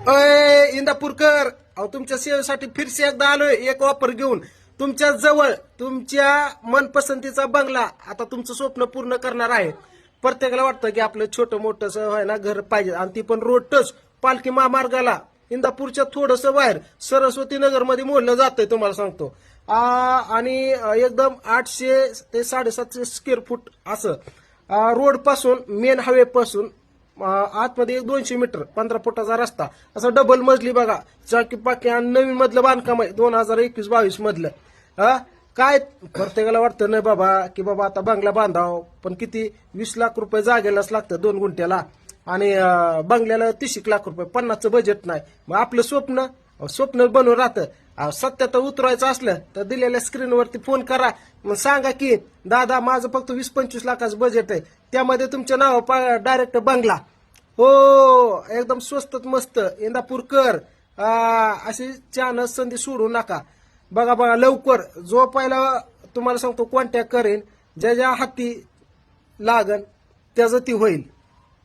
अय इंदापूरकर, अहो तुमच्या सेवेसाठी फिरसे एकदा आलोय एक ऑफर घेऊन. तुमच्या जवळ तुमच्या मनपसंतीचा बंगला आता तुमचं स्वप्न पूर्ण करणार आहे. प्रत्येकाला वाटतं की आपलं छोटं मोठं आहे ना घर पाहिजे, आणि ती पण रोड टच पालखी महामार्गाला इंदापूरच्या थोडस बाहेर सरस्वती नगर मध्ये मोडलं जातंय तुम्हाला सांगतो. आणि एकदम 800 ते 750 स्क्वेअर फूट असं रोड पासून मेन हायवे पासून आतमध्ये 200 मीटर 15 फुटाचा रस्ता, असं डबल मजली बघा, चाकी पाकी आणि नवीन मधलं बांधकाम आहे 2021-22 मधलं. काय प्रत्येकाला वाटतं नाही बाबा की बाबा आता बंगला बांधाव, पण किती 20 लाख रुपये जागेलाच लागतं 2 गुंठ्याला, आणि बंगल्याला 30 लाख रुपये, 50चं बजेट नाही. मग आपलं स्वप्न बनवून राहतं. सत्यात उतरायचं असलं तर दिलेल्या स्क्रीनवरती फोन करा, मग सांगा की दादा माझं फक्त 20-25 लाखाचं बजेट आहे, त्यामध्ये तुमच्या नाव डायरेक्ट बंगला. हो, एकदम स्वस्त मस्त इंदापूरकर. अशी छान संधी सोडू नका. बघा बघा लवकर, जो पहिला तुम्हाला सांगतो कॉन्टॅक्ट करेन, ज्या ज्या हाती लागन त्याचं ती होईल.